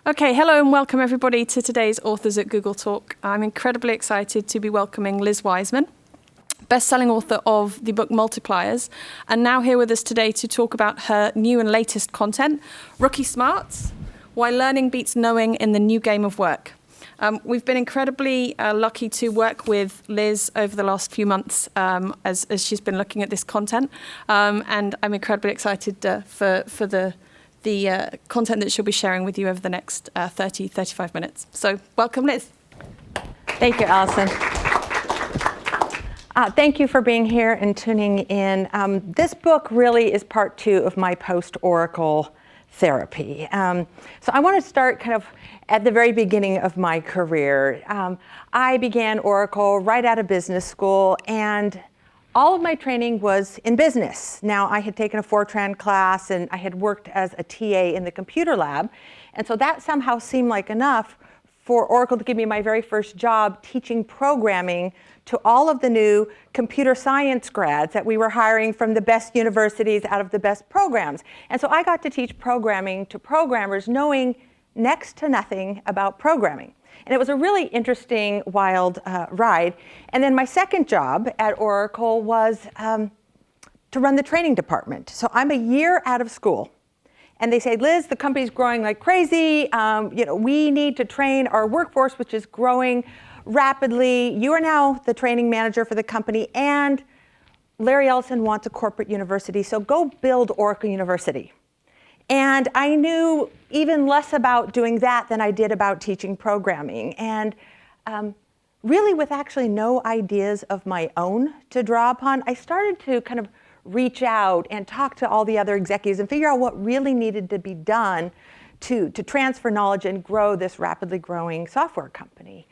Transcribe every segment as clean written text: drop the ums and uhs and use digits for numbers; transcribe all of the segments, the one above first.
Okay, hello and welcome everybody to today's Authors at Google Talk. I'm incredibly excited to be welcoming Liz Wiseman, best-selling author of the book Multipliers, and now here with us today to talk about her new and latest content, Rookie Smarts, Why Learning Beats Knowing in the New Game of Work. We've been incredibly lucky to work with Liz over the last few months as she's been looking at this content, and I'm incredibly excited for the content that she'll be sharing with you over the next 35 minutes. So welcome, Liz. Thank you, Alison. Thank you for being here and tuning in. This book really is part 2 of my post-Oracle therapy. So I want to start kind of at the very beginning of my career. I began Oracle right out of business school, and all of my training was in business. Now, I had taken a Fortran class, and I had worked as a TA in the computer lab. And so that somehow seemed like enough for Oracle to give me my very first job teaching programming to all of the new computer science grads that we were hiring from the best universities out of the best programs. And so I got to teach programming to programmers knowing next to nothing about programming. And it was a really interesting, wild ride. And then my second job at Oracle was to run the training department. So I'm a year out of school. And they say, Liz, the company's growing like crazy. We need to train our workforce, which is growing rapidly. You are now the training manager for the company, and Larry Ellison wants a corporate university, so go build Oracle University. And I knew even less about doing that than I did about teaching programming. And really with actually no ideas of my own to draw upon, I started to kind of reach out and talk to all the other executives and figure out what really needed to be done to transfer knowledge and grow this rapidly growing software company.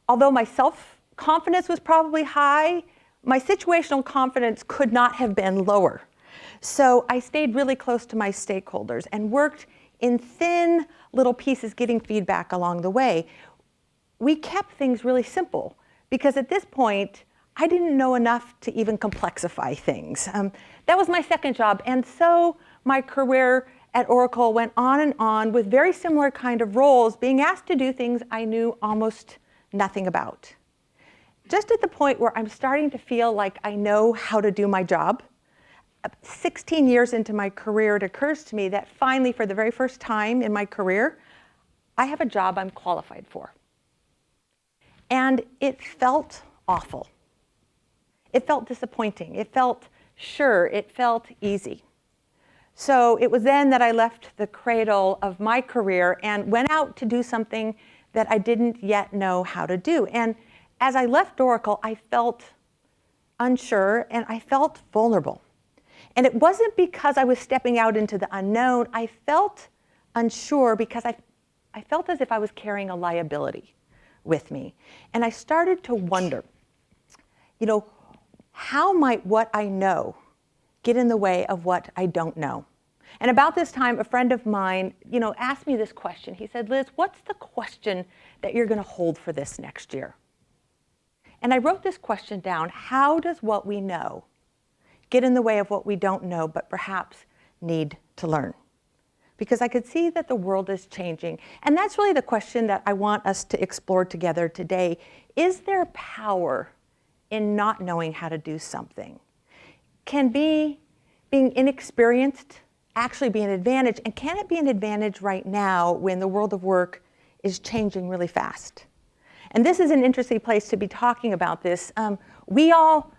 Although my self-confidence was probably high, my situational confidence could not have been lower. So I stayed really close to my stakeholders and worked in thin little pieces getting feedback along the way. We kept things really simple because at this point, I didn't know enough to even complexify things. That was my second job. And so my career at Oracle went on and on with very similar kind of roles, being asked to do things I knew almost nothing about. Just at the point where I'm starting to feel like I know how to do my job, 16 years into my career, it occurs to me that finally, for the very first time in my career, I have a job I'm qualified for. And it felt awful. It felt disappointing. It felt sure. It felt easy. So it was then that I left the cradle of my career and went out to do something that I didn't yet know how to do. And as I left Oracle, I felt unsure and I felt vulnerable. And it wasn't because I was stepping out into the unknown. I felt unsure because I felt as if I was carrying a liability with me. And I started to wonder, how might what I know get in the way of what I don't know? And about this time, a friend of mine, asked me this question. He said, Liz, what's the question that you're going to hold for this next year? And I wrote this question down. How does what we know get in the way of what we don't know, but perhaps need to learn? Because I could see that the world is changing. And that's really the question that I want us to explore together today. Is there power in not knowing how to do something? Can being inexperienced actually be an advantage? And can it be an advantage right now when the world of work is changing really fast? And this is an interesting place to be talking about this. We all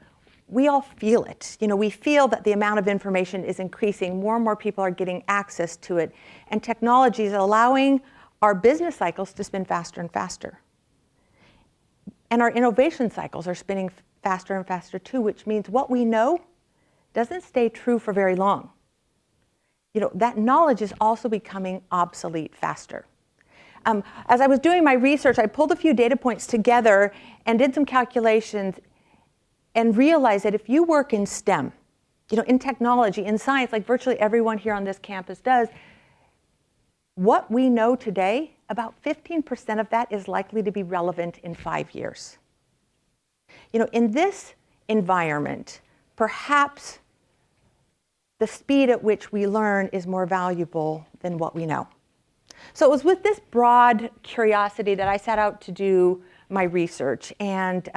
feel it. We feel that the amount of information is increasing. More and more people are getting access to it. And technology is allowing our business cycles to spin faster and faster. And our innovation cycles are spinning faster and faster too, which means what we know doesn't stay true for very long. That knowledge is also becoming obsolete faster. As I was doing my research, I pulled a few data points together and did some calculations and realized that if you work in STEM, in technology, in science, like virtually everyone here on this campus does, what we know today, about 15% of that is likely to be relevant in 5 years. In this environment, perhaps the speed at which we learn is more valuable than what we know. So it was with this broad curiosity that I set out to do my research. And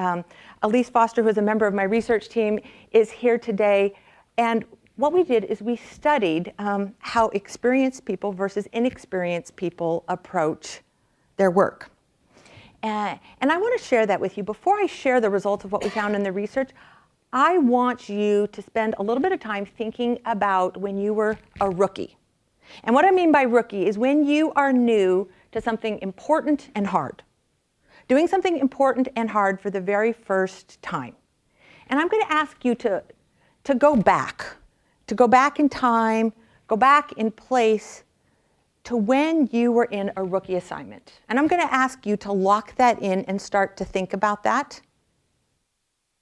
Elise Foster, who is a member of my research team, is here today. And what we did is we studied how experienced people versus inexperienced people approach their work. And I want to share that with you. Before I share the results of what we found in the research, I want you to spend a little bit of time thinking about when you were a rookie. And what I mean by rookie is when you are new to something important and hard. Doing something important and hard for the very first time. And I'm going to ask you to go back in time, go back in place to when you were in a rookie assignment. And I'm going to ask you to lock that in and start to think about that.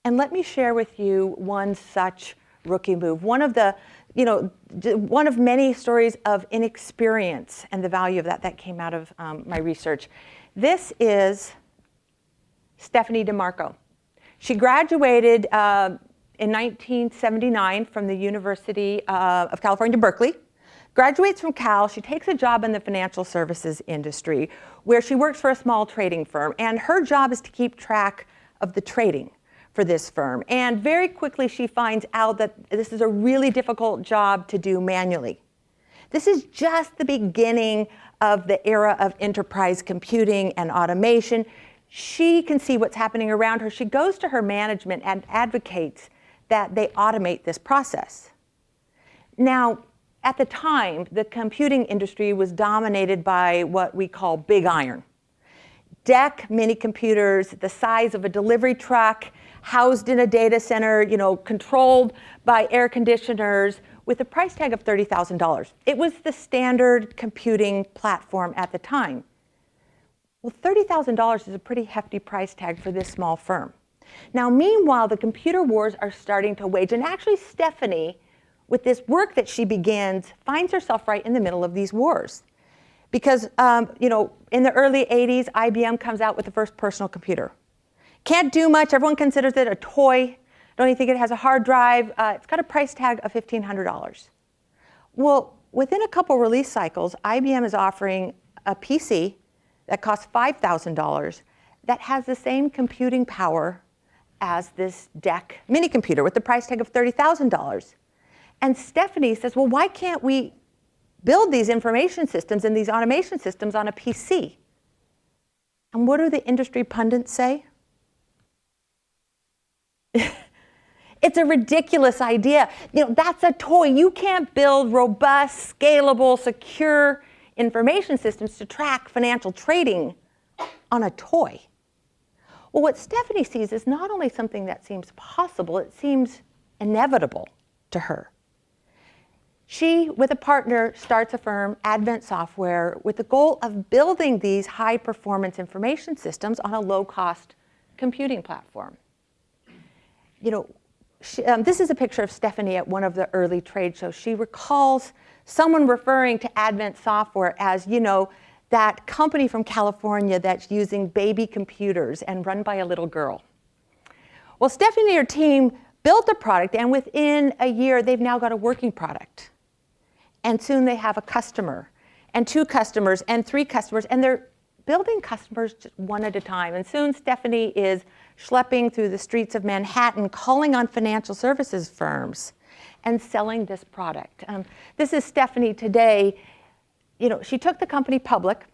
And let me share with you one such rookie move. One of many stories of inexperience and the value of that came out of my research. This is Stephanie DeMarco. She graduated in 1979 from the University of California, Berkeley. Graduates from Cal, she takes a job in the financial services industry where she works for a small trading firm. And her job is to keep track of the trading for this firm. And very quickly she finds out that this is a really difficult job to do manually. This is just the beginning of the era of enterprise computing and automation. She can see what's happening around her. She goes to her management and advocates that they automate this process. Now, at the time, the computing industry was dominated by what we call big iron. DEC mini computers, the size of a delivery truck, housed in a data center, controlled by air conditioners, with a price tag of $30,000. It was the standard computing platform at the time. Well, $30,000 is a pretty hefty price tag for this small firm. Now, meanwhile, the computer wars are starting to wage, and actually Stephanie, with this work that she begins, finds herself right in the middle of these wars. Because, in the early 80s, IBM comes out with the first personal computer. Can't do much. Everyone considers it a toy. Don't even think it has a hard drive. It's got a price tag of $1,500. Well, within a couple release cycles, IBM is offering a PC that costs $5,000 that has the same computing power as this DEC mini computer with the price tag of $30,000. And Stephanie says, well, why can't we build these information systems and these automation systems on a PC? And what do the industry pundits say? It's a ridiculous idea. That's a toy. You can't build robust, scalable, secure information systems to track financial trading on a toy. Well, what Stephanie sees is not only something that seems possible, it seems inevitable to her. She, with a partner, starts a firm, Advent Software, with the goal of building these high-performance information systems on a low-cost computing platform. This is a picture of Stephanie at one of the early trade shows. She recalls someone referring to Advent Software as, that company from California that's using baby computers and run by a little girl. Well, Stephanie and her team built a product, and within a year, they've now got a working product. And soon they have a customer, and 2 customers, and 3 customers, and they're building customers just one at a time. And soon Stephanie is schlepping through the streets of Manhattan, calling on financial services firms and selling this product. This is Stephanie today. She took the company public,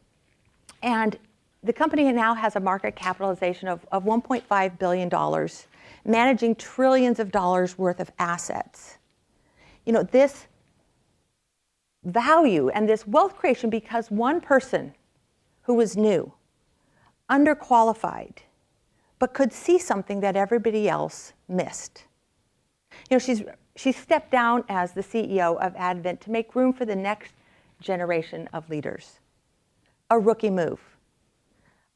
and the company now has a market capitalization of $1.5 billion, managing trillions of dollars worth of assets. This value and this wealth creation because one person who was new, underqualified, but could see something that everybody else missed. She stepped down as the CEO of Advent to make room for the next generation of leaders. A rookie move.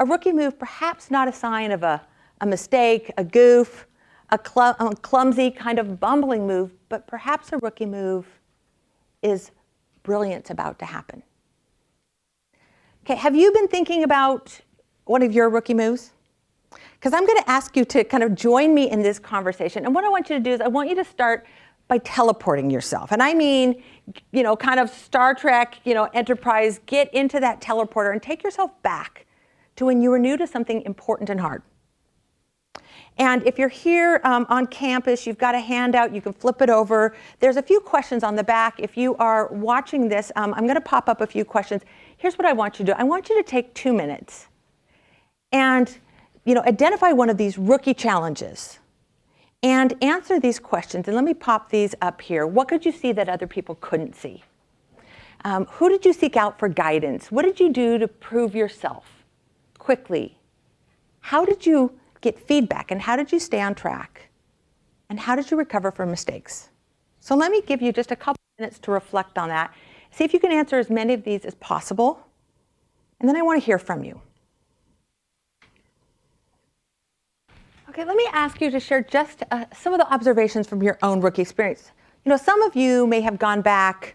A rookie move, perhaps not a sign of a mistake, a goof, a clumsy kind of bumbling move, but perhaps a rookie move is brilliance about to happen. Okay, have you been thinking about one of your rookie moves? Because I'm going to ask you to kind of join me in this conversation. And what I want you to do is I want you to start by teleporting yourself. And I mean kind of Star Trek, Enterprise, get into that teleporter and take yourself back to when you were new to something important and hard. And if you're here on campus, you've got a handout, you can flip it over. There's a few questions on the back. If you are watching this, I'm going to pop up a few questions. Here's what I want you to do. I want you to take 2 minutes and identify one of these rookie challenges and answer these questions. And let me pop these up here. What could you see that other people couldn't see? Who did you seek out for guidance? What did you do to prove yourself quickly? How did you get feedback, and how did you stay on track? And how did you recover from mistakes? So let me give you just a couple minutes to reflect on that. See if you can answer as many of these as possible. And then I want to hear from you. Okay, let me ask you to share just some of the observations from your own rookie experience. Some of you may have gone back,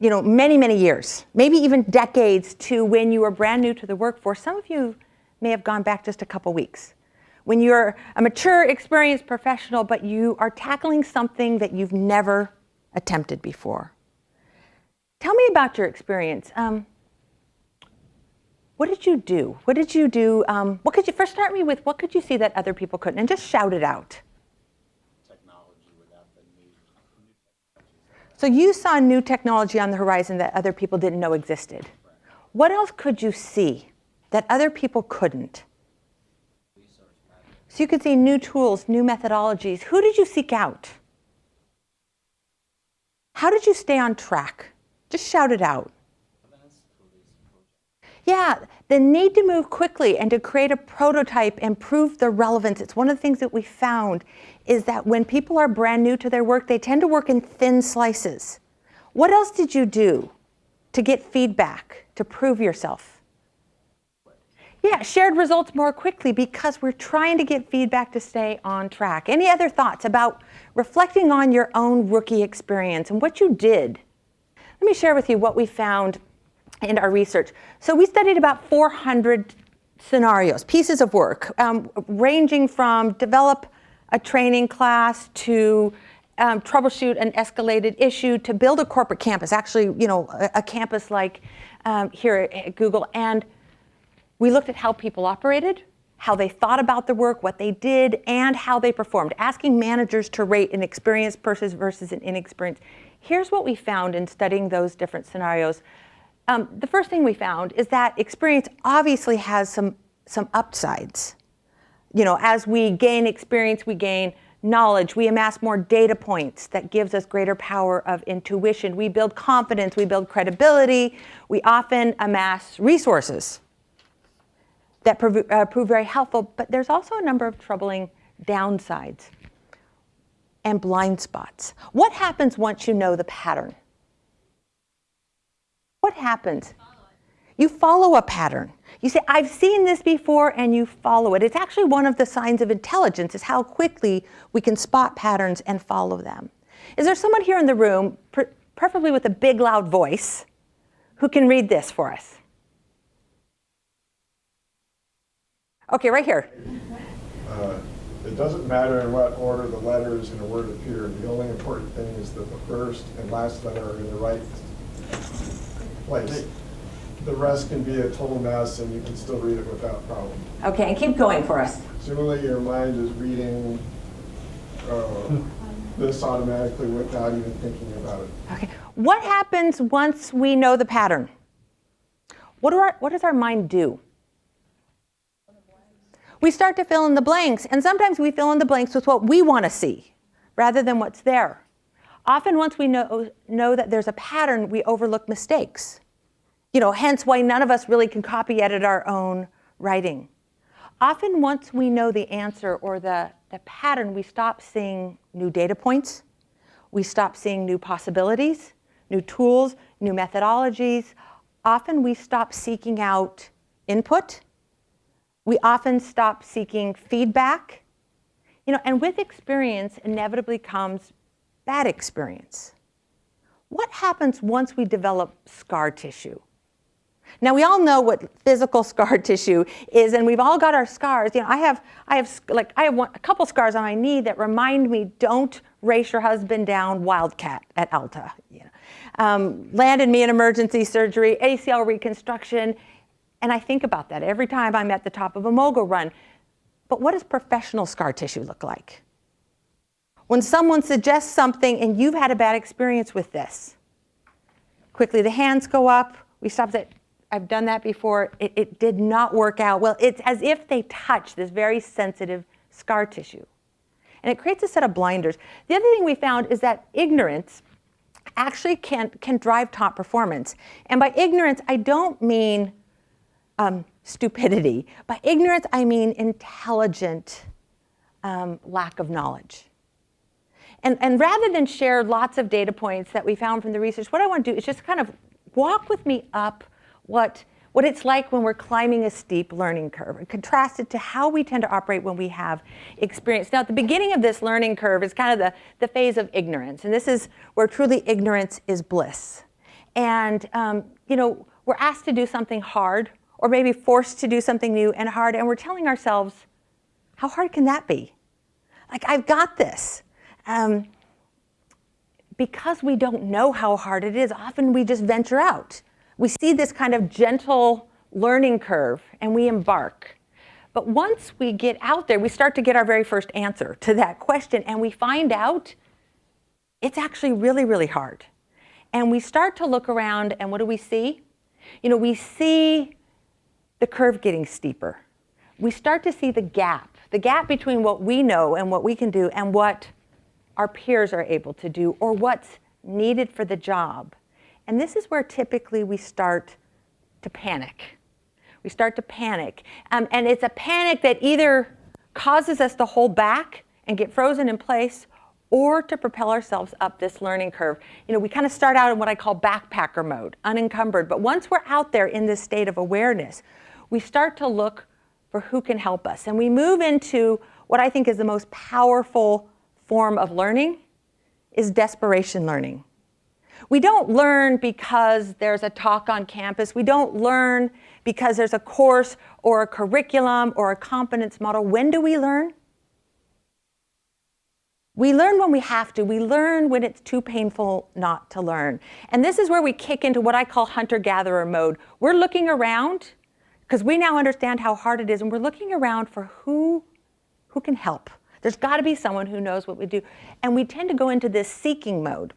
many, many years, maybe even decades to when you were brand new to the workforce. Some of you may have gone back just a couple weeks. When you're a mature, experienced professional, but you are tackling something that you've never attempted before. Tell me about your experience. What did you do? What did you do? What could you first start me with? What could you see that other people couldn't? And just shout it out. Technology without the new technology. So you saw new technology on the horizon that other people didn't know existed. Right. What else could you see that other people couldn't? So you could see new tools, new methodologies. Who did you seek out? How did you stay on track? Just shout it out. Yeah, the need to move quickly and to create a prototype and prove the relevance. It's one of the things that we found is that when people are brand new to their work, they tend to work in thin slices. What else did you do to get feedback, to prove yourself? Yeah, shared results more quickly because we're trying to get feedback to stay on track. Any other thoughts about reflecting on your own rookie experience and what you did? Let me share with you what we found in our research. So we studied about 400 scenarios, pieces of work, ranging from develop a training class to troubleshoot an escalated issue to build a corporate campus, actually, a campus like here at Google. And we looked at how people operated, how they thought about the work, what they did, and how they performed, asking managers to rate an experienced person versus an inexperienced. Here's what we found in studying those different scenarios. The first thing we found is that experience obviously has some upsides. As we gain experience, we gain knowledge, we amass more data points that gives us greater power of intuition. We build confidence, we build credibility, we often amass resources that prove very helpful, but there's also a number of troubling downsides and blind spots. What happens once you know the pattern? What happens? You follow a pattern. You say, I've seen this before, and you follow it. It's actually one of the signs of intelligence, is how quickly we can spot patterns and follow them. Is there someone here in the room, preferably with a big, loud voice, who can read this for us? Okay, right here. It doesn't matter in what order the letters in a word appear. The only important thing is that the first and last letter are in the right place. The rest can be a total mess, and you can still read it without problem. Okay, and keep going for us. Similarly, your mind is reading this automatically without even thinking about it. Okay, what happens once we know the pattern? What does our mind do? We start to fill in the blanks, and sometimes we fill in the blanks with what we want to see rather than what's there. Often once we know that there's a pattern, we overlook mistakes. Hence why none of us really can copy edit our own writing. Often once we know the answer or the pattern, we stop seeing new data points. We stop seeing new possibilities, new tools, new methodologies. Often we stop seeking out input. We often stop seeking feedback. And with experience inevitably comes bad experience. What happens once we develop scar tissue? Now, we all know what physical scar tissue is, and we've all got our scars. I have a couple scars on my knee that remind me, don't race your husband down, wildcat at Alta. landed me in emergency surgery, ACL reconstruction, and I think about that every time I'm at the top of a mogul run. But what does professional scar tissue look like? When someone suggests something and you've had a bad experience with this, quickly the hands go up, we stop that. I've done that before, it did not work out. Well, it's as if they touch this very sensitive scar tissue. And it creates a set of blinders. The other thing we found is that ignorance actually can drive top performance. And by ignorance, I don't mean stupidity. By ignorance, I mean intelligent lack of knowledge. And rather than share lots of data points that we found from the research, what I want to do is just kind of walk with me up what it's like when we're climbing a steep learning curve and contrast it to how we tend to operate when we have experience. Now, at the beginning of this learning curve is kind of the phase of ignorance. And this is where truly ignorance is bliss. And, we're asked to do something hard or maybe forced to do something new and hard. And we're telling ourselves, how hard can that be? Like, I've got this. Because we don't know how hard it is, often we just venture out. We see this kind of gentle learning curve and we embark. But once we get out there, we start to get our very first answer to that question and we find out it's actually really, really hard. And we start to look around and what do we see? We see the curve getting steeper. We start to see the gap between what we know and what we can do and what our peers are able to do or what's needed for the job. And this is where typically we start to panic. We start to panic. And it's a panic that either causes us to hold back and get frozen in place or to propel ourselves up this learning curve. We kind of start out in what I call backpacker mode, unencumbered. But once we're out there in this state of awareness, we start to look for who can help us. And we move into what I think is the most powerful form of learning is desperation learning. We don't learn because there's a talk on campus. We don't learn because there's a course or a curriculum or a competence model. When do we learn? We learn when we have to. We learn when it's too painful not to learn. And this is where we kick into what I call hunter-gatherer mode. We're looking around because we now understand how hard it is, and we're looking around for who can help. There's got to be someone who knows what we do. And we tend to go into this seeking mode.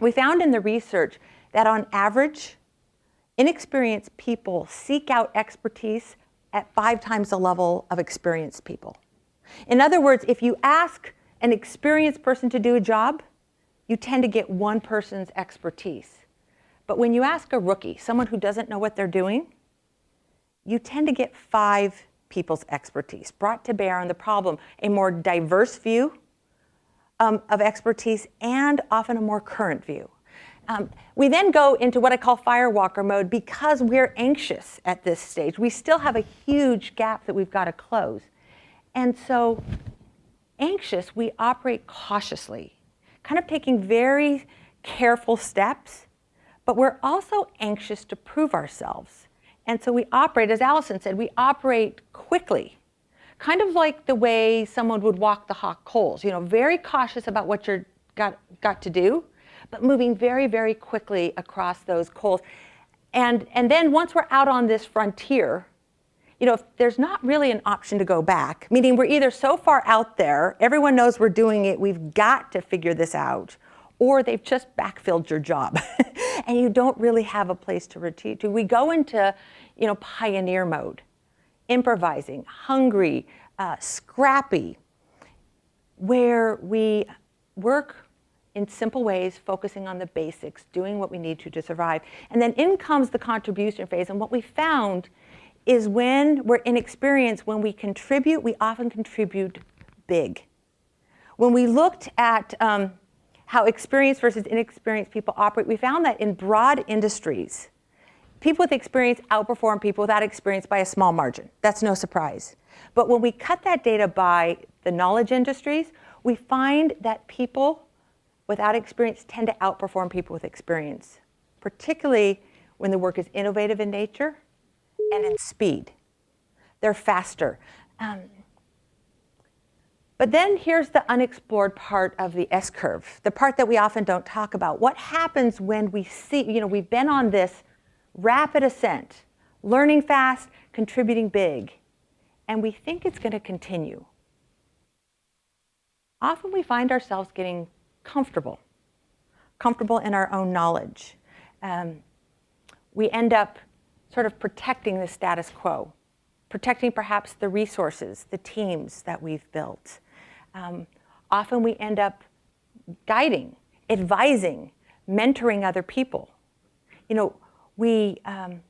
We found in the research that on average, inexperienced people seek out expertise at 5 times the level of experienced people. In other words, if you ask an experienced person to do a job, you tend to get one person's expertise. But when you ask a rookie, someone who doesn't know what they're doing, you tend to get 5 people's expertise brought to bear on the problem, a more diverse view of expertise and often a more current view. We then go into what I call firewalker mode because we're anxious at this stage. We still have a huge gap that we've got to close. And so anxious, we operate cautiously, kind of taking very careful steps, but we're also anxious to prove ourselves. And so we operate, as Allison said, we operate quickly, kind of like the way someone would walk the hot coals, very cautious about what you're got to do, but moving very, very quickly across those coals. And then once we're out on this frontier, if there's not really an option to go back, meaning we're either so far out there, everyone knows we're doing it, we've got to figure this out, or they've just backfilled your job and you don't really have a place to retreat to. We go into, pioneer mode, improvising, hungry, scrappy, where we work in simple ways, focusing on the basics, doing what we need to survive. And then in comes the contribution phase. And what we found is when we're inexperienced, when we contribute, we often contribute big. When we looked at how experienced versus inexperienced people operate, we found that in broad industries, people with experience outperform people without experience by a small margin. That's no surprise. But when we cut that data by the knowledge industries, we find that people without experience tend to outperform people with experience, particularly when the work is innovative in nature and in speed. They're faster. But then here's the unexplored part of the S-curve, the part that we often don't talk about. What happens when we see, we've been on this rapid ascent, learning fast, contributing big, and we think it's going to continue. Often we find ourselves getting comfortable in our own knowledge. We end up sort of protecting the status quo, protecting perhaps the resources, the teams that we've built. Often we end up guiding, advising, mentoring other people. We tend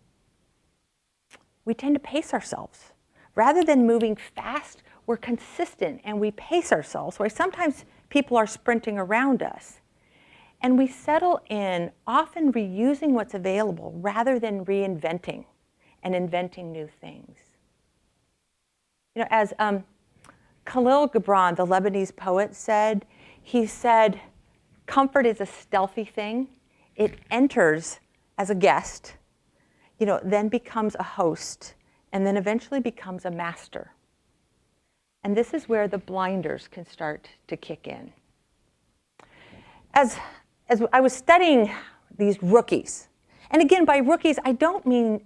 to pace ourselves. Rather than moving fast, we're consistent and we pace ourselves, where sometimes people are sprinting around us. And we settle in, often reusing what's available rather than reinventing and inventing new things. As Khalil Gibran, the Lebanese poet, said, he said, comfort is a stealthy thing. It enters as a guest, then becomes a host, and then eventually becomes a master. And this is where the blinders can start to kick in. As I was studying these rookies, and again, by rookies, I don't mean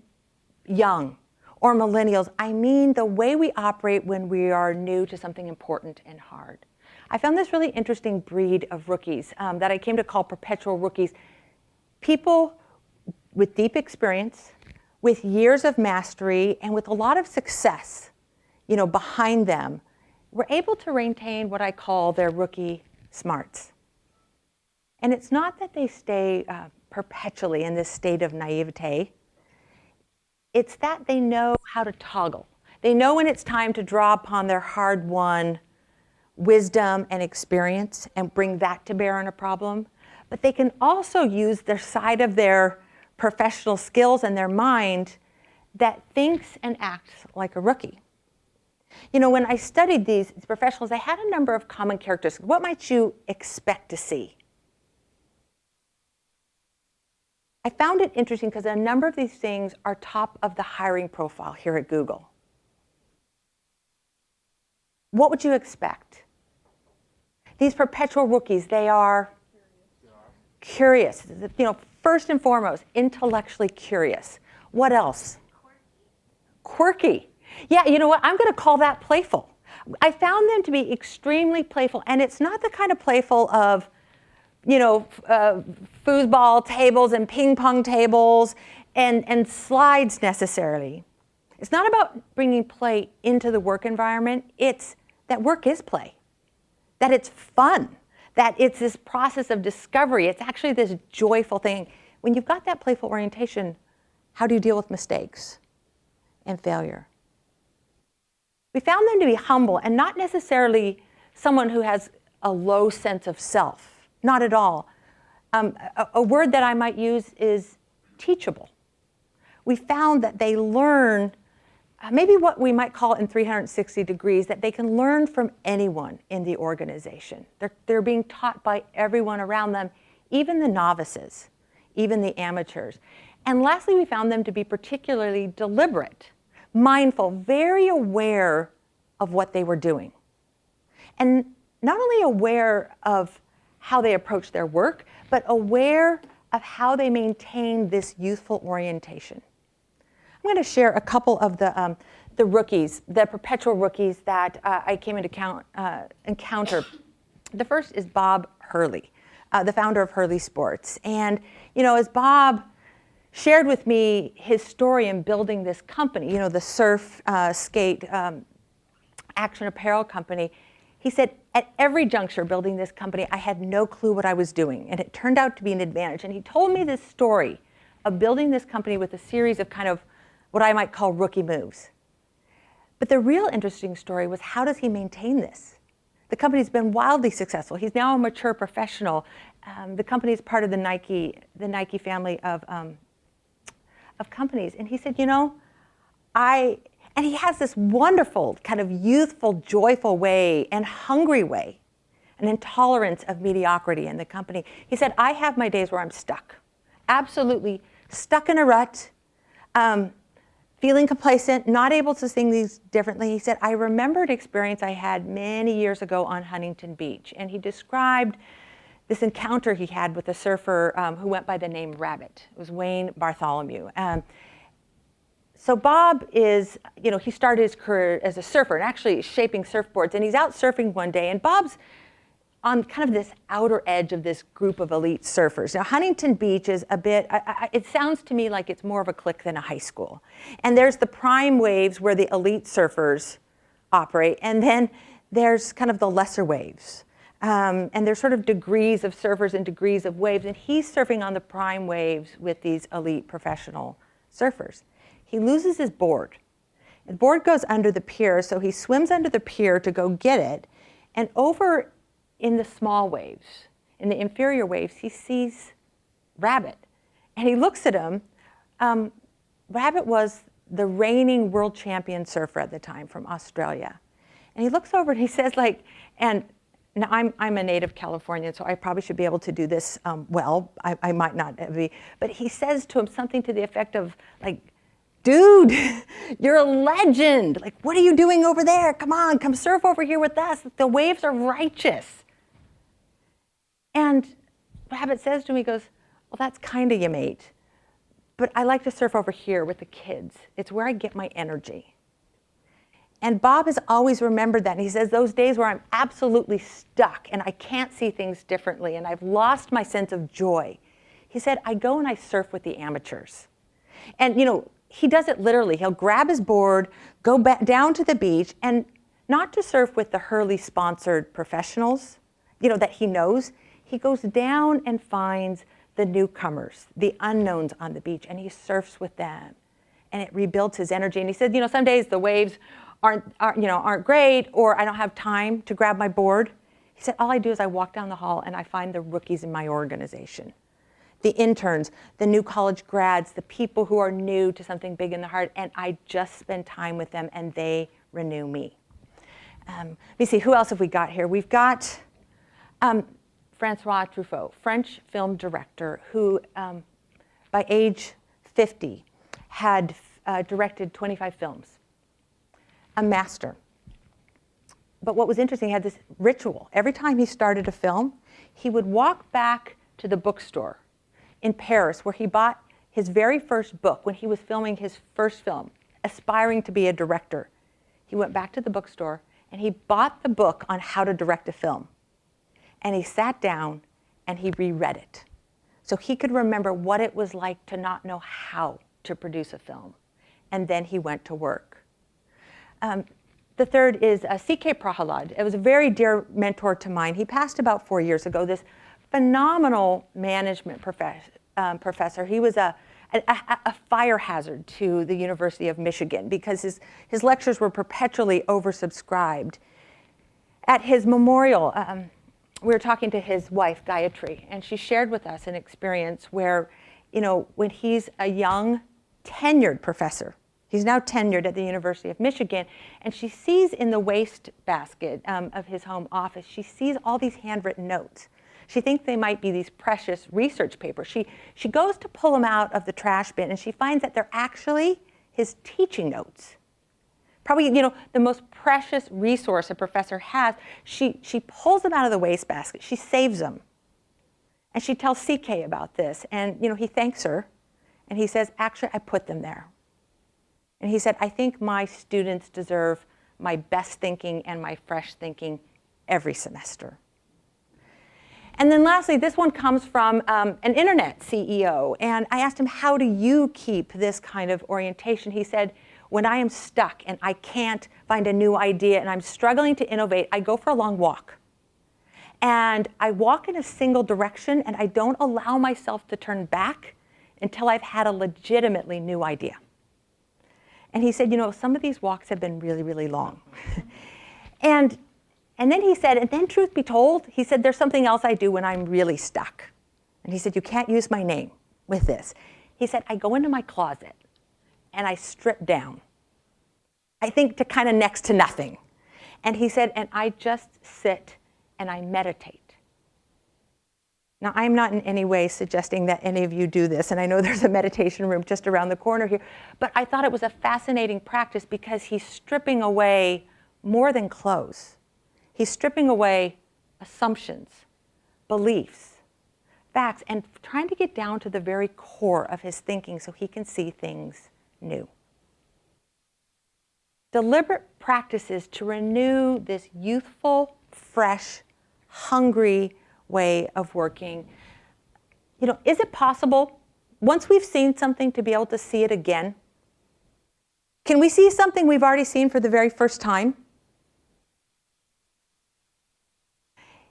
young or millennials. I mean the way we operate when we are new to something important and hard. I found this really interesting breed of rookies that I came to call perpetual rookies. People with deep experience, with years of mastery, and with a lot of success, behind them, were able to maintain what I call their rookie smarts. And it's not that they stay perpetually in this state of naivete. It's that they know how to toggle. They know when it's time to draw upon their hard-won wisdom and experience and bring that to bear on a problem. But they can also use their side of their professional skills and their mind that thinks and acts like a rookie. When I studied these professionals, they had a number of common characteristics. What might you expect to see? I found it interesting because a number of these things are top of the hiring profile here at Google. What would you expect? These perpetual rookies, they are curious. First and foremost, intellectually curious. What else? Quirky. Yeah, you know what? I'm going to call that playful. I found them to be extremely playful, and it's not the kind of playful of, foosball tables and ping pong tables and slides necessarily. It's not about bringing play into the work environment. It's that work is play, that it's fun, that it's this process of discovery. It's actually this joyful thing. When you've got that playful orientation, how do you deal with mistakes and failure? We found them to be humble and not necessarily someone who has a low sense of self. Not at all. A word that I might use is teachable. We found that they learn maybe what we might call in 360 degrees, that they can learn from anyone in the organization. They're being taught by everyone around them, even the novices, even the amateurs. And lastly, we found them to be particularly deliberate, mindful, very aware of what they were doing. And not only aware of how they approach their work, but aware of how they maintain this youthful orientation. I'm going to share a couple of the rookies, the perpetual rookies that I came into encounter. The first is Bob Hurley, the founder of Hurley Sports. And as Bob shared with me his story in building this company, the surf, skate, action apparel company, he said, at every juncture building this company, I had no clue what I was doing, and it turned out to be an advantage. And he told me this story of building this company with a series of kind of what I might call rookie moves. But the real interesting story was, how does he maintain this? The company's been wildly successful. He's now a mature professional. The company is part of the Nike family of companies. And he said, and he has this wonderful kind of youthful, joyful way and hungry way, an intolerance of mediocrity in the company. He said, I have my days where I'm stuck, absolutely stuck in a rut, feeling complacent, not able to sing these differently. He said, I remembered experience I had many years ago on Huntington Beach. And he described this encounter he had with a surfer who went by the name Rabbit. It was Wayne Bartholomew. So Bob is, he started his career as a surfer and actually shaping surfboards. And he's out surfing one day, and Bob's on kind of this outer edge of this group of elite surfers. Now, Huntington Beach is a bit, it sounds to me like it's more of a clique than a high school. And there's the prime waves where the elite surfers operate, and then there's kind of the lesser waves. And there's sort of degrees of surfers and degrees of waves, and he's surfing on the prime waves with these elite professional surfers. He loses his board. The board goes under the pier, so he swims under the pier to go get it, and over in the small waves, in the inferior waves, he sees Rabbit. And he looks at him. Rabbit was the reigning world champion surfer at the time from Australia. And he looks over and he says, and now I'm a native Californian, so I probably should be able to do this well. I might not be. But he says to him something to the effect of, dude, you're a legend. What are you doing over there? Come on, come surf over here with us. The waves are righteous. And Rabbit says to him, he goes, well, that's kind of you, mate. But I like to surf over here with the kids. It's where I get my energy. And Bob has always remembered that. And he says, those days where I'm absolutely stuck and I can't see things differently and I've lost my sense of joy, he said, I go and I surf with the amateurs. And, he does it literally. He'll grab his board, go back down to the beach, and not to surf with the Hurley-sponsored professionals, that he knows. He goes down and finds the newcomers, the unknowns on the beach, and he surfs with them. And it rebuilds his energy. And he said, some days the waves aren't great, or I don't have time to grab my board. He said, all I do is I walk down the hall and I find the rookies in my organization, the interns, the new college grads, the people who are new to something big in their heart, and I just spend time with them and they renew me. Let me see, who else have we got here? We've got Francois Truffaut, French film director who, by age 50, had directed 25 films. A master. But what was interesting, he had this ritual. Every time he started a film, he would walk back to the bookstore in Paris, where he bought his very first book when he was filming his first film, aspiring to be a director. He went back to the bookstore and he bought the book on how to direct a film. And he sat down and he reread it. So he could remember what it was like to not know how to produce a film. And then he went to work. The third is C.K. Prahalad. It was a very dear mentor to mine. He passed about 4 years ago, this phenomenal management professor. He was a fire hazard to the University of Michigan because his lectures were perpetually oversubscribed. At his memorial, we were talking to his wife, Gayatri, and she shared with us an experience where, when he's a young, tenured professor, he's now tenured at the University of Michigan, and she sees in the wastebasket of his home office, she sees all these handwritten notes. She thinks they might be these precious research papers. She goes to pull them out of the trash bin, and she finds that they're actually his teaching notes. Probably, the most precious resource a professor has. She pulls them out of the wastebasket. She saves them. And she tells CK about this. And, he thanks her. And he says, actually, I put them there. And he said, I think my students deserve my best thinking and my fresh thinking every semester. And then lastly, this one comes from an internet CEO. And I asked him, how do you keep this kind of orientation? He said, when I am stuck and I can't find a new idea and I'm struggling to innovate, I go for a long walk. And I walk in a single direction and I don't allow myself to turn back until I've had a legitimately new idea. And he said, some of these walks have been really, really long. And then he said, and then truth be told, he said, there's something else I do when I'm really stuck. And he said, you can't use my name with this. He said, I go into my closet and I strip down. I think to kind of next to nothing. And he said, and I just sit and I meditate. Now, I'm not in any way suggesting that any of you do this, and I know there's a meditation room just around the corner here, but I thought it was a fascinating practice because he's stripping away more than clothes. He's stripping away assumptions, beliefs, facts, and trying to get down to the very core of his thinking so he can see things new. Deliberate practices to renew this youthful, fresh, hungry way of working. Is it possible, once we've seen something, to be able to see it again? Can we see something we've already seen for the very first time?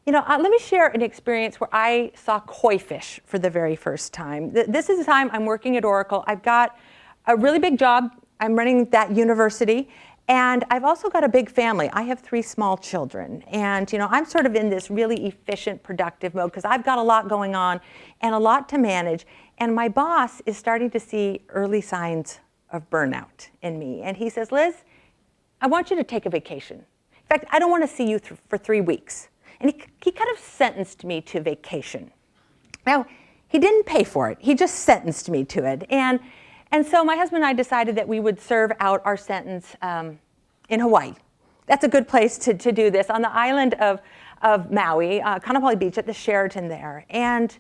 Let me share an experience where I saw koi fish for the very first time. This is the time I'm working at Oracle. I've got a really big job. I'm running that university. And I've also got a big family. I have 3 small children. And I'm sort of in this really efficient, productive mode because I've got a lot going on and a lot to manage. And my boss is starting to see early signs of burnout in me. And he says, Liz, I want you to take a vacation. In fact, I don't want to see you for 3 weeks. And he kind of sentenced me to vacation. Now, he didn't pay for it. He just sentenced me to it. And so my husband and I decided that we would serve out our sentence in Hawaii. That's a good place to do this, on the island of Maui, Kaanapali Beach, at the Sheraton there. And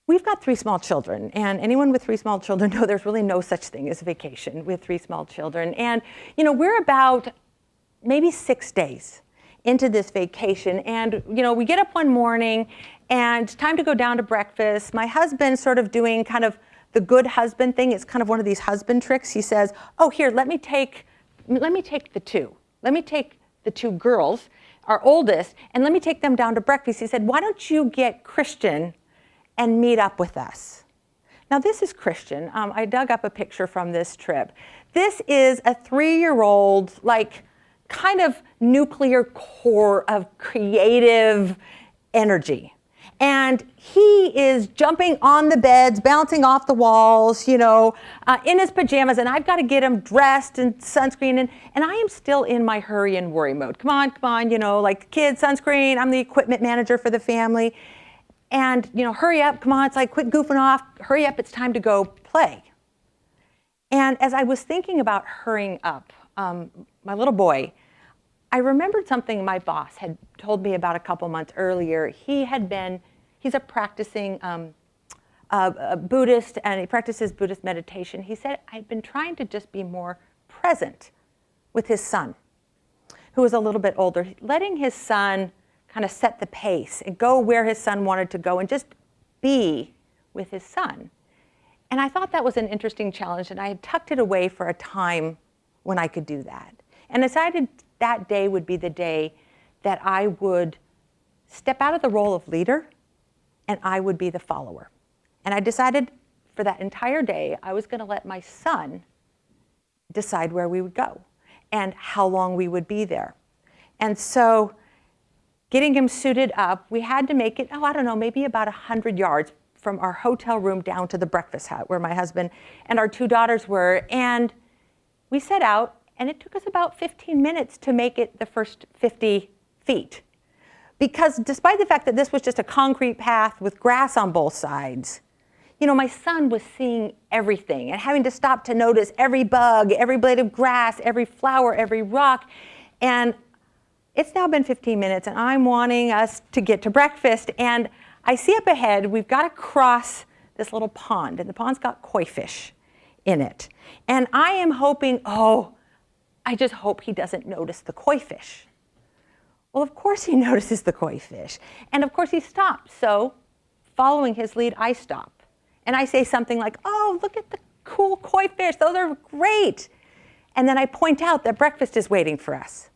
we've got 3 small children. And anyone with 3 small children know there's really no such thing as a vacation with 3 small children. And we're about maybe 6 days into this vacation. And we get up one morning and time to go down to breakfast. My husband's sort of doing kind of the good husband thing. It's kind of one of these husband tricks. He says, oh, here, let me take the 2. Let me take the 2 girls, our oldest, and let me take them down to breakfast. He said, why don't you get Christian and meet up with us? Now, this is Christian. I dug up a picture from this trip. This is a 3-year-old, kind of nuclear core of creative energy. And he is jumping on the beds, bouncing off the walls, in his pajamas. And I've got to get him dressed and sunscreen. And I am still in my hurry and worry mode. Come on, kids, sunscreen. I'm the equipment manager for the family. And, hurry up. Come on. It's like, quit goofing off. Hurry up. It's time to go play. And as I was thinking about hurrying up, my little boy, I remembered something my boss had told me about a couple months earlier. He's a practicing Buddhist, and he practices Buddhist meditation. He said, I'd been trying to just be more present with his son, who was a little bit older, letting his son kind of set the pace and go where his son wanted to go and just be with his son. And I thought that was an interesting challenge, and I had tucked it away for a time when I could do that. And decided that day would be the day that I would step out of the role of leader and I would be the follower. And I decided for that entire day, I was going to let my son decide where we would go and how long we would be there. And so getting him suited up, we had to make it, maybe about 100 yards from our hotel room down to the breakfast hut where my husband and our 2 daughters were. And we set out. And it took us about 15 minutes to make it the first 50 feet. Because despite the fact that this was just a concrete path with grass on both sides, my son was seeing everything and having to stop to notice every bug, every blade of grass, every flower, every rock. And it's now been 15 minutes and I'm wanting us to get to breakfast. And I see up ahead, we've got to cross this little pond, and the pond's got koi fish in it. And I am hoping, I just hope he doesn't notice the koi fish. Well, of course he notices the koi fish. And of course he stops. So following his lead, I stop. And I say something like, oh, look at the cool koi fish. Those are great. And then I point out that breakfast is waiting for us.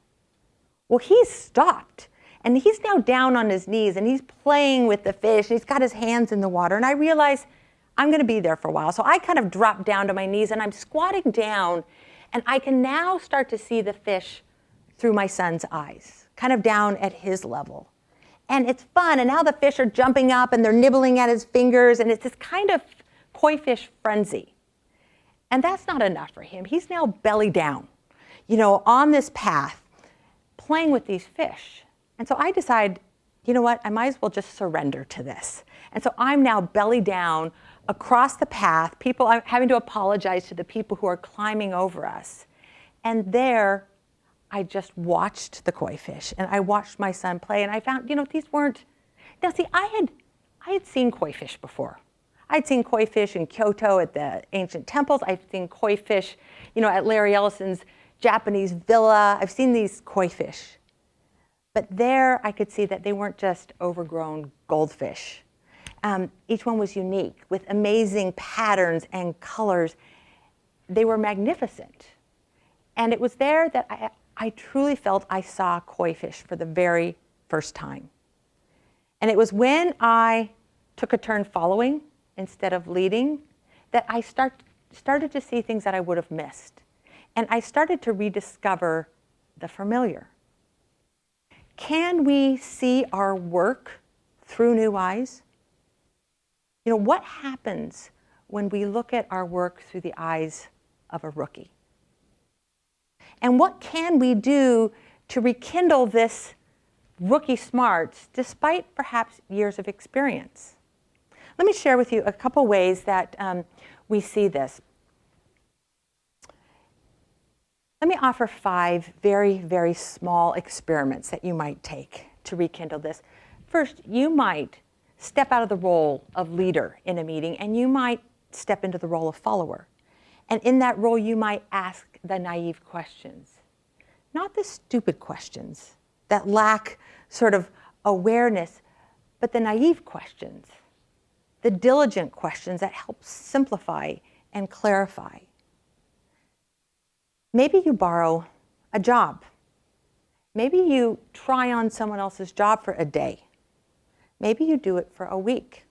Well, he's stopped. And he's now down on his knees and he's playing with the fish. He's got his hands in the water. And I realize I'm going to be there for a while. So I kind of drop down to my knees and I'm squatting down. And I can now start to see the fish through my son's eyes, kind of down at his level. And it's fun. And now the fish are jumping up and they're nibbling at his fingers. And it's this kind of koi fish frenzy. And that's not enough for him. He's now belly down, on this path, playing with these fish. And so I decide, you know what, I might as well just surrender to this. And so I'm now belly down across the path, I'm having to apologize to the people who are climbing over us. And there, I just watched the koi fish, and I watched my son play, and I found, these weren't, now see, I had seen koi fish before. I'd seen koi fish in Kyoto at the ancient temples. I've seen koi fish, at Larry Ellison's Japanese villa. I've seen these koi fish. But there I could see that they weren't just overgrown goldfish. Each one was unique with amazing patterns and colors. They were magnificent. And it was there that I truly felt I saw koi fish for the very first time. And it was when I took a turn following instead of leading that I started to see things that I would have missed. And I started to rediscover the familiar. Can we see our work through new eyes? What happens when we look at our work through the eyes of a rookie? And what can we do to rekindle this rookie smarts despite perhaps years of experience? Let me share with you a couple ways that we see this. Let me offer 5 very, very small experiments that you might take to rekindle this. First, you might step out of the role of leader in a meeting, and you might step into the role of follower. And in that role, you might ask the naive questions, not the stupid questions that lack sort of awareness, but the naive questions, the diligent questions that help simplify and clarify. Maybe you borrow a job. Maybe you try on someone else's job for a day. Maybe you do it for a week.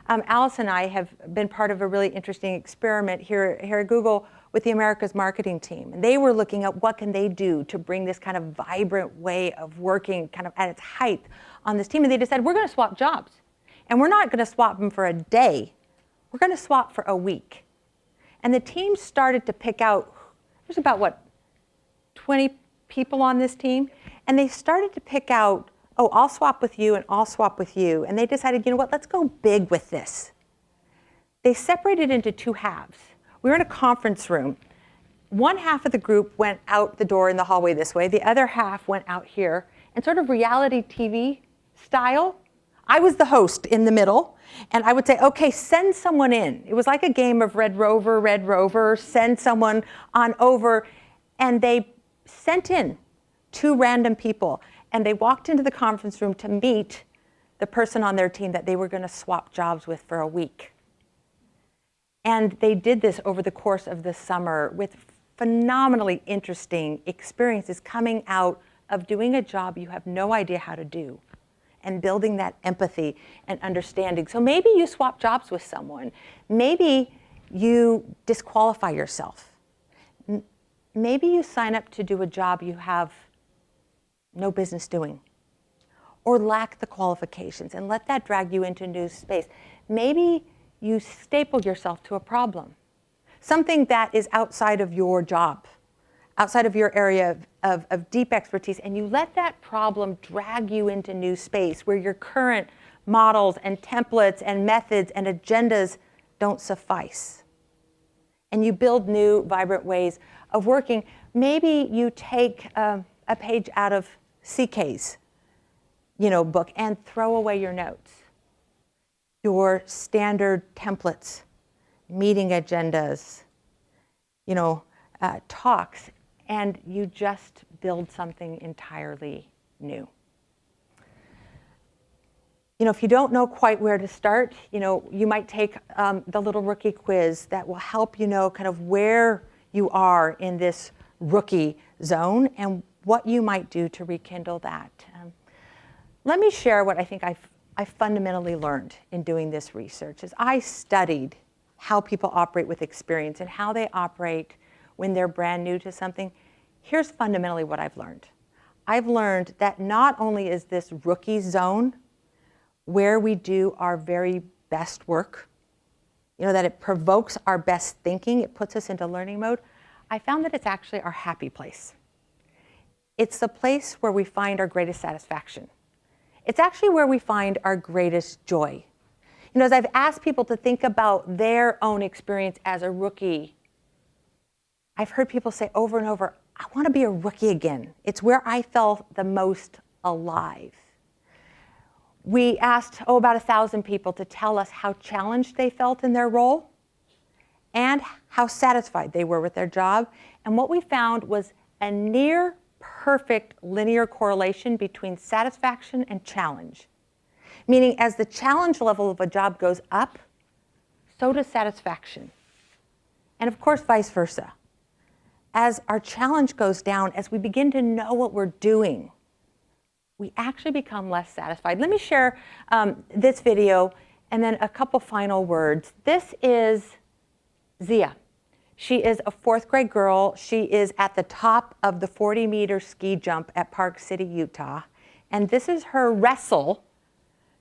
Alice and I have been part of a really interesting experiment here at Google with the America's marketing team. And they were looking at what can they do to bring this kind of vibrant way of working kind of at its height on this team. And they decided, we're going to swap jobs. And we're not going to swap them for a day. We're going to swap for a week. And the team started to pick out, there's about, 20 people on this team? And they started to pick out, oh, I'll swap with you and I'll swap with you. And they decided, let's go big with this. They separated into 2 halves. We were in a conference room. One half of the group went out the door in the hallway this way. The other half went out here. And sort of reality TV style, I was the host in the middle. And I would say, okay, send someone in. It was like a game of Red Rover, send someone on over. And they sent in 2 random people. And they walked into the conference room to meet the person on their team that they were going to swap jobs with for a week. And they did this over the course of the summer with phenomenally interesting experiences coming out of doing a job you have no idea how to do and building that empathy and understanding. So maybe you swap jobs with someone. Maybe you disqualify yourself. Maybe you sign up to do a job you have no business doing, or lack the qualifications, and let that drag you into a new space. Maybe you staple yourself to a problem, something that is outside of your job, outside of your area of deep expertise, and you let that problem drag you into new space where your current models and templates and methods and agendas don't suffice. And you build new, vibrant ways of working. Maybe you take a page out of CK's, book and throw away your notes, your standard templates, meeting agendas, talks, and you just build something entirely new. If you don't know quite where to start, you might take the little rookie quiz that will help you know kind of where you are in this rookie zone and what you might do to rekindle that. Let me share what I think I fundamentally learned in doing this research. As I studied how people operate with experience and how they operate when they're brand new to something, here's fundamentally what I've learned. I've learned that not only is this rookie zone where we do our very best work, that it provokes our best thinking, it puts us into learning mode, I found that it's actually our happy place. It's the place where we find our greatest satisfaction. it's actually where we find our greatest joy. You know, as I've asked people to think about their own experience as a rookie, I've heard people say over and over, I want to be a rookie again. It's where I felt the most alive. We asked, about 1,000 people to tell us how challenged they felt in their role and how satisfied they were with their job. And what we found was a near perfect linear correlation between satisfaction and challenge. Meaning as the challenge level of a job goes up, so does satisfaction. And of course, vice versa. As our challenge goes down, as we begin to know what we're doing, we actually become less satisfied. Let me share this video and then a couple final words. This is Zia. She is a 4th grade girl. She is at the top of the 40-meter ski jump at Park City, Utah. And this is her wrestle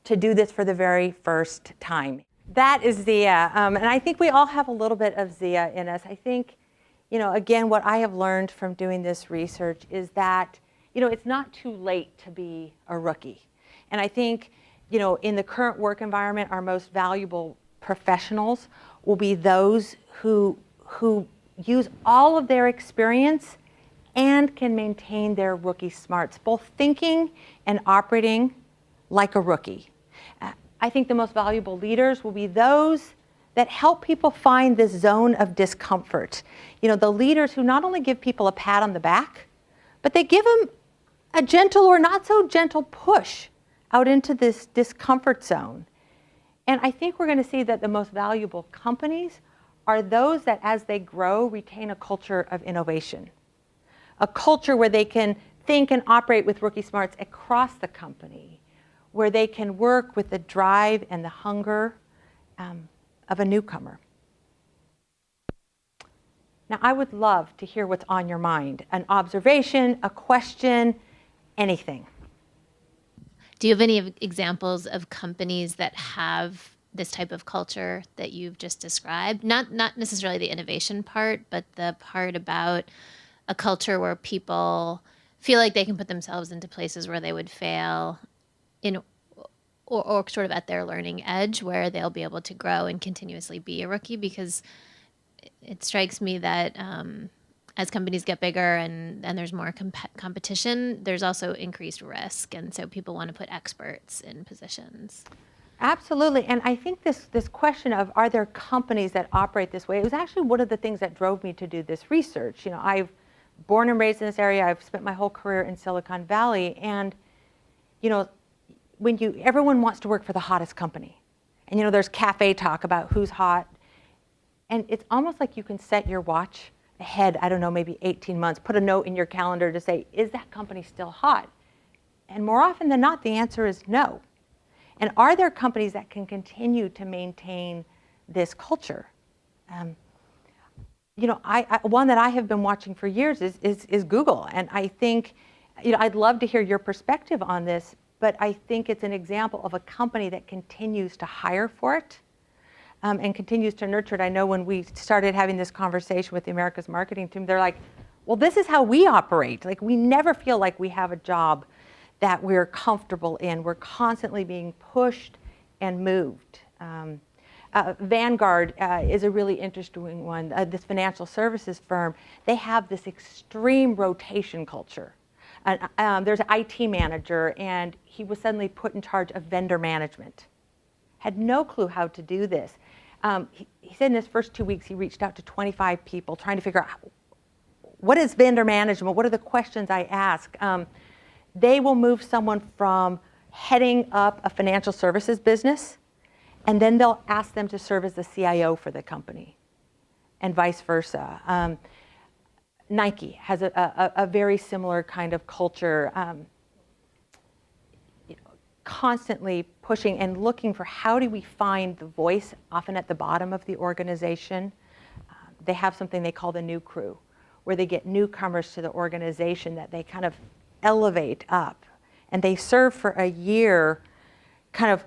to do this for the very first time. That is Zia. And I think we all have a little bit of Zia in us. I think, you know, again, what I have learned from doing this research is that, you know, it's not too late to be a rookie. And I think, you know, in the current work environment, our most valuable professionals will be those who use all of their experience and can maintain their rookie smarts, both thinking and operating like a rookie. I think the most valuable leaders will be those that help people find this zone of discomfort. You know, the leaders who not only give people a pat on the back, but they give them a gentle or not so gentle push out into this discomfort zone. And I think we're going to see that the most valuable companies are those that as they grow retain a culture of innovation. A culture where they can think and operate with rookie smarts across the company, where they can work with the drive and the hunger of a newcomer. Now, I would love to hear what's on your mind, an observation, a question, anything. Do you have any examples of companies that have this type of culture that you've just described? Not necessarily the innovation part, but the part about a culture where people feel like they can put themselves into places where they would fail or sort of at their learning edge where they'll be able to grow and continuously be a rookie, because it strikes me that as companies get bigger and there's more competition, there's also increased risk. And so people want to put experts in positions. Absolutely. And I think this question of are there companies that operate this way, it was actually one of the things that drove me to do this research. You know, I've born and raised in this area. I've spent my whole career in Silicon Valley. And, you know, everyone wants to work for the hottest company. And, you know, there's cafe talk about who's hot. And it's almost like you can set your watch ahead, I don't know, maybe 18 months, put a note in your calendar to say, is that company still hot? And more often than not, the answer is no. And are there companies that can continue to maintain this culture? You know, one that I have been watching for years is Google. And I think, you know, I'd love to hear your perspective on this, but I think it's an example of a company that continues to hire for it and continues to nurture it. I know when we started having this conversation with the America's marketing team, they're like, well, this is how we operate. Like, we never feel like we have a job that we're comfortable in. We're constantly being pushed and moved. Vanguard is a really interesting one. This financial services firm, they have this extreme rotation culture. There's an IT manager, and he was suddenly put in charge of vendor management. Had no clue how to do this. He said in his first 2 weeks, he reached out to 25 people trying to figure out, what is vendor management? What are the questions I ask? They will move someone from heading up a financial services business, and then they'll ask them to serve as the CIO for the company, and vice versa. Nike has a very similar kind of culture, constantly pushing and looking for how do we find the voice, often at the bottom of the organization. They have something they call the new crew, where they get newcomers to the organization that they kind of elevate up. And they serve for a year kind of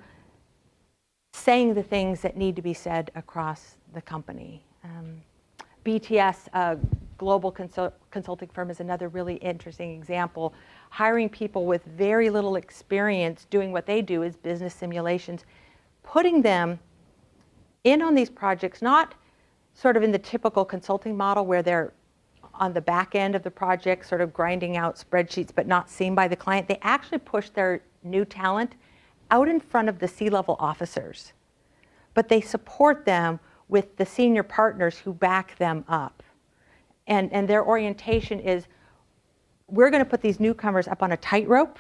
saying the things that need to be said across the company. BTS, global consulting firm is another really interesting example. Hiring people with very little experience doing what they do is business simulations, putting them in on these projects, not sort of in the typical consulting model where they're on the back end of the project, sort of grinding out spreadsheets but not seen by the client. They actually push their new talent out in front of the C-level officers, but they support them with the senior partners who back them up. And their orientation is, we're going to put these newcomers up on a tightrope,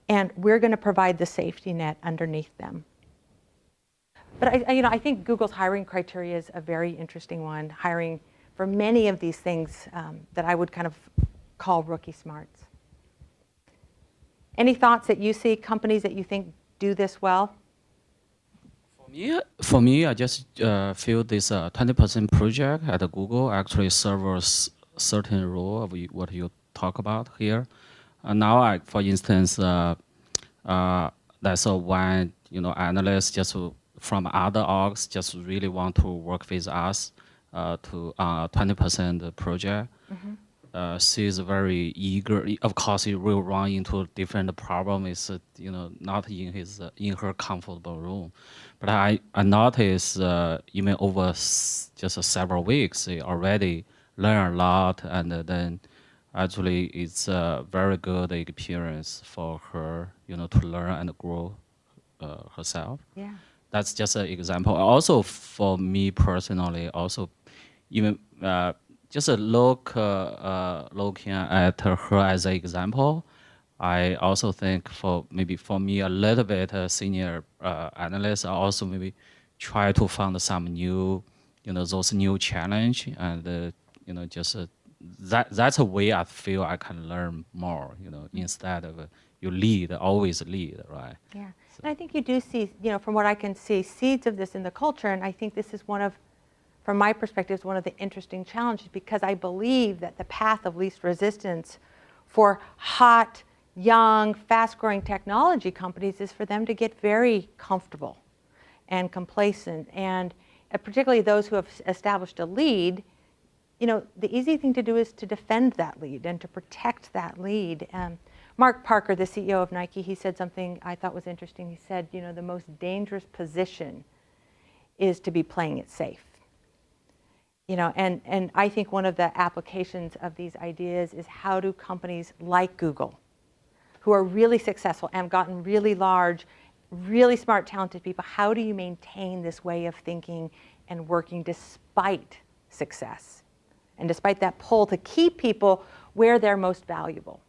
and we're going to provide the safety net underneath them. But I think Google's hiring criteria is a very interesting one, hiring for many of these things that I would kind of call rookie smarts. Any thoughts that you see, companies that you think do this well? For me, I just feel this 20% project at Google actually serves a certain role of what you talk about here. Now, for instance, that's one analyst just from other orgs just really want to work with us to 20% project. She's very eager. Of course, he will run into different problems. Not in her comfortable room. But I noticed even over just several weeks, he already learned a lot, and then actually it's a very good experience for her, to learn and grow herself. Yeah. That's just an example. Also, for me personally, also even just looking at her as an example, I also think for me a little bit senior analyst, I also maybe try to find some new, those new challenge, and just that's a way I feel I can learn more, instead of you always lead, right? Yeah, and I think you do see, from what I can see, seeds of this in the culture, and I think this is from my perspective, is one of the interesting challenges, because I believe that the path of least resistance for hot, young, fast-growing technology companies is for them to get very comfortable and complacent, and particularly those who have established a lead. The easy thing to do is to defend that lead and to protect that lead. Mark Parker, the CEO of Nike, he said something I thought was interesting. He said, the most dangerous position is to be playing it safe. And I think one of the applications of these ideas is, how do companies like Google, who are really successful and have gotten really large, really smart, talented people, how do you maintain this way of thinking and working despite success and despite that pull to keep people where they're most valuable?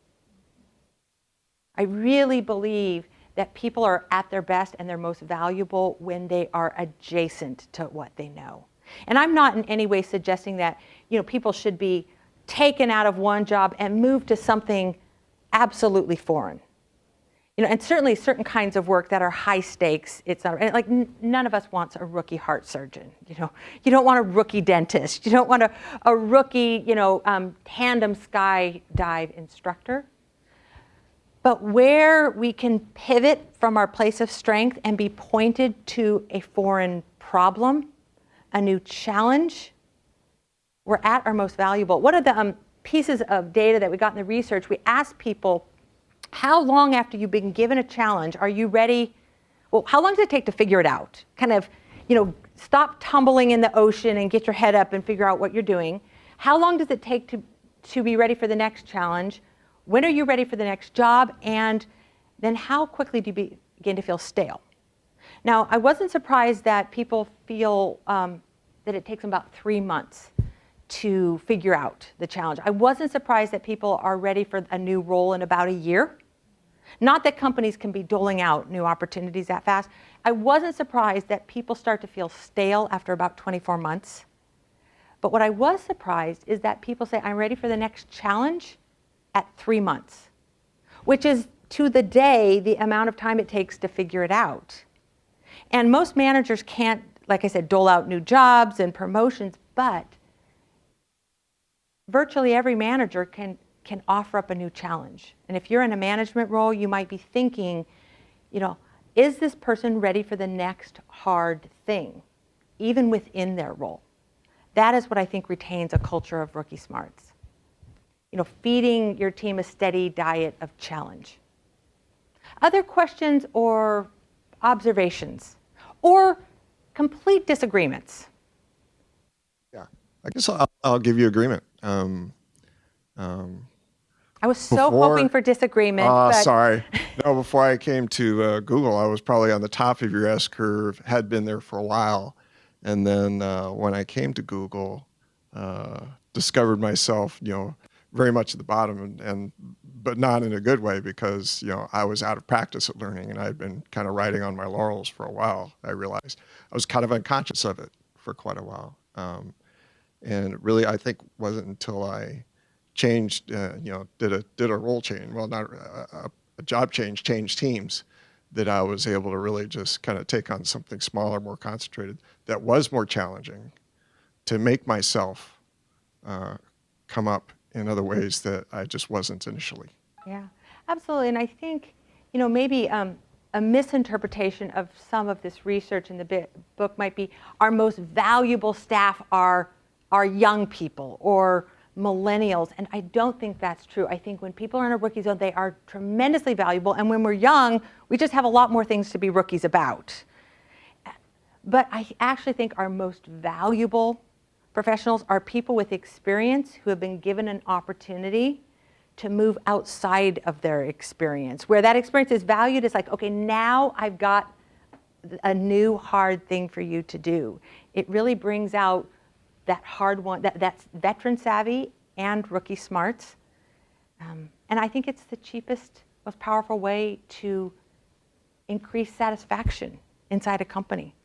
I really believe that people are at their best and they're most valuable when they are adjacent to what they know. And I'm not in any way suggesting that people should be taken out of one job and moved to something absolutely foreign. And certainly certain kinds of work that are high stakes, it's not, like none of us wants a rookie heart surgeon. You don't want a rookie dentist. You don't want a rookie, tandem skydive instructor. But where we can pivot from our place of strength and be pointed to a foreign problem, a new challenge, we're at our most valuable. One of the pieces of data that we got in the research, we asked people, how long after you've been given a challenge are you ready? Well, how long does it take to figure it out? Kind of, stop tumbling in the ocean and get your head up and figure out what you're doing. How long does it take to be ready for the next challenge? When are you ready for the next job? And then how quickly do you begin to feel stale? Now, I wasn't surprised that people feel that it takes them about 3 months to figure out the challenge. I wasn't surprised that people are ready for a new role in about a year. Not that companies can be doling out new opportunities that fast. I wasn't surprised that people start to feel stale after about 24 months. But what I was surprised is that people say, I'm ready for the next challenge at 3 months, which is to the day the amount of time it takes to figure it out. And most managers can't, like I said, dole out new jobs and promotions, but virtually every manager can offer up a new challenge. And if you're in a management role, you might be thinking, is this person ready for the next hard thing, even within their role? That is what I think retains a culture of rookie smarts. You know, feeding your team a steady diet of challenge. Other questions or observations or complete disagreements? Yeah, I guess I'll give you agreement. I was so hoping for disagreement. But Sorry. No, before I came to Google, I was probably on the top of your S curve, had been there for a while. And then when I came to Google, discovered myself, you know, very much at the bottom, but not in a good way, because, you know, I was out of practice at learning, and I had been kind of riding on my laurels for a while. I realized I was kind of unconscious of it for quite a while. And really, I think wasn't until I changed, you know, did a role change, well, not a job change, changed teams, that I was able to really just kind of take on something smaller, more concentrated, that was more challenging, to make myself come up in other ways that I just wasn't initially. yeah, absolutely. And I think, you know, maybe a misinterpretation of some of this research in the book might be our most valuable staff are young people or millennials, and I don't think that's true. I think when people are in a rookie zone, they are tremendously valuable, and when we're young, we just have a lot more things to be rookies about. But I actually think our most valuable professionals are people with experience who have been given an opportunity to move outside of their experience. Where that experience is valued, it's like, okay, now I've got a new hard thing for you to do. It really brings out that hard one, that's veteran savvy and rookie smarts. And I think it's the cheapest, most powerful way to increase satisfaction inside a company.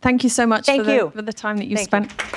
Thank you so much Thank you. for the time that you Thank spent. you.